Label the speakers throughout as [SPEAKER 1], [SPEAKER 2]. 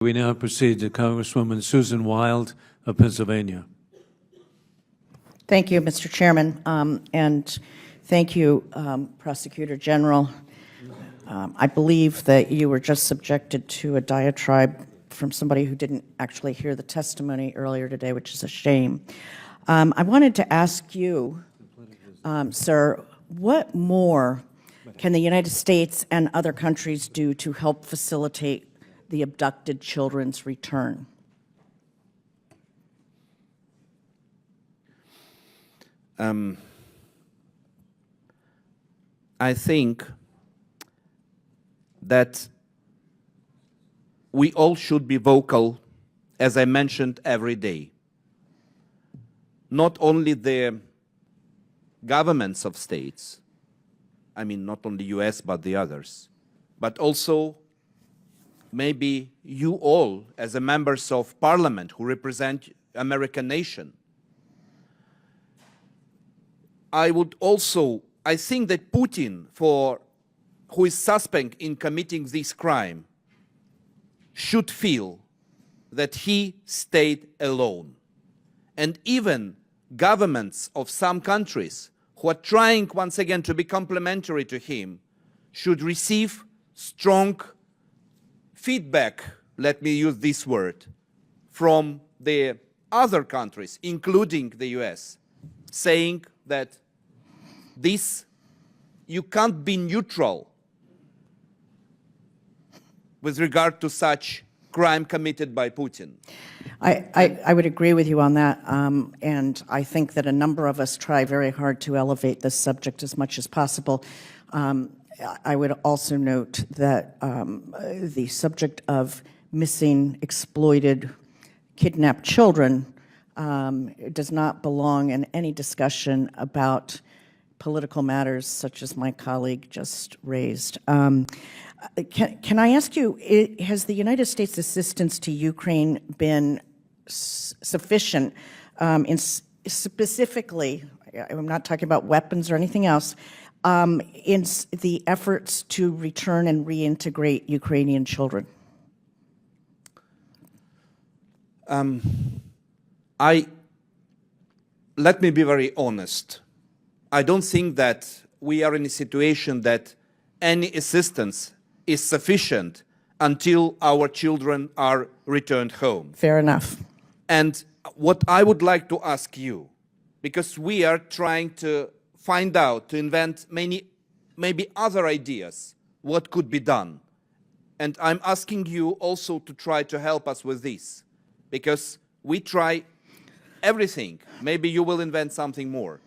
[SPEAKER 1] We now proceed to Congresswoman Susan Wild of Pennsylvania.
[SPEAKER 2] Thank you, Mr. Chairman, and thank you, Prosecutor General. I believe that you were just subjected to a diatribe from somebody who didn't actually hear the testimony earlier today, which is a shame. I wanted to ask you, sir, what more can the United States and other countries do to help facilitate the abducted children's return?
[SPEAKER 3] I think that we all should be vocal, as I mentioned, every day. Not only the governments of states, I mean not only US but the others, but also maybe you all as a members of parliament who represent American nation. I think that Putin, who is suspect in committing this crime, should feel that he stayed alone. And even governments of some countries who are trying once again to be complementary to him should receive strong feedback, let me use this word, from the other countries, including the US, saying that you can't be neutral with regard to such crime committed by Putin.
[SPEAKER 2] I would agree with you on that, and I think that a number of us try very hard to elevate this subject as much as possible. I would also note that the subject of missing, exploited, kidnapped children does not belong in any discussion about political matters such as my colleague just raised. Can I ask you, has the United States assistance to Ukraine been sufficient in specifically, I'm not talking about weapons or anything else, in the efforts to return and reintegrate Ukrainian children?
[SPEAKER 3] Let me be very honest. I don't think that we are in a situation that any assistance is sufficient until our children are returned home.
[SPEAKER 2] Fair enough.
[SPEAKER 3] And what I would like to ask you, because we are trying to find out, to invent maybe other ideas, what could be done. And I'm asking you also to try to help us with this, because we try everything. Maybe you will invent something more.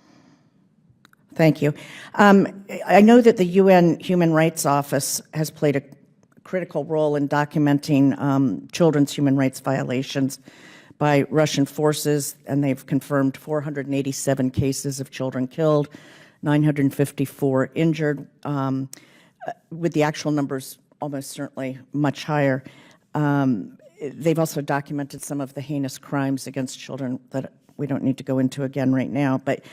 [SPEAKER 2] Thank you. I know that the UN Human Rights Office has played a critical role in documenting children's human rights violations by Russian forces, and they've confirmed 487 cases of children killed, 954 injured, with the actual numbers almost certainly much higher. They've also documented some of the heinous crimes against children that we don't need to go into again right now, but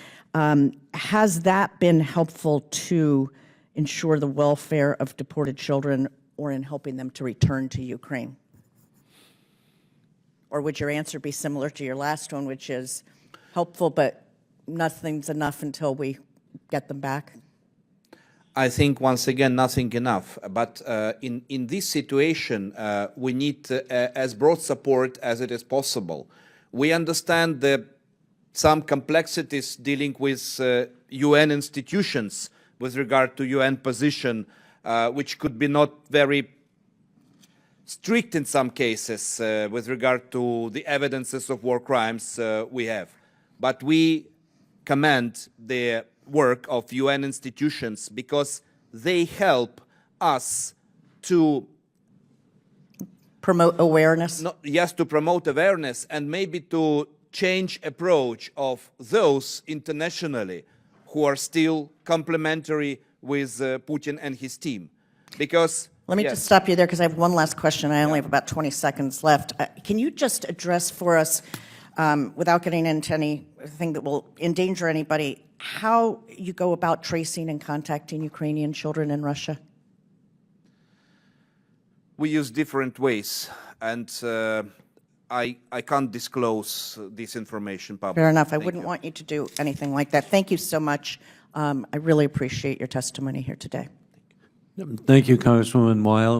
[SPEAKER 2] has that been helpful to ensure the welfare of deported children or in helping them to return to Ukraine? Or would your answer be similar to your last one, which is helpful, but nothing's enough until we get them back?
[SPEAKER 3] I think, once again, nothing enough. But in this situation, we need as broad support as it is possible. We understand some complexities dealing with UN institutions with regard to UN position, which could be not very strict in some cases with regard to the evidences of war crimes we have. But we commend the work of UN institutions because they help us to
[SPEAKER 2] promote awareness?
[SPEAKER 3] Yes, to promote awareness and maybe to change approach of those internationally who are still complementary with Putin and his team. Because
[SPEAKER 2] let me just stop you there because I have one last question. I only have about 20 seconds left. Can you just address for us, without getting into anything that will endanger anybody, how you go about tracing and contacting Ukrainian children in Russia?
[SPEAKER 3] We use different ways. and I can't disclose this information publicly.
[SPEAKER 2] Fair enough. I
[SPEAKER 3] Thank
[SPEAKER 2] wouldn't
[SPEAKER 3] you.
[SPEAKER 2] want you to do anything like that. Thank you so much. I really appreciate your testimony here today.
[SPEAKER 1] Thank you, Congresswoman Weil.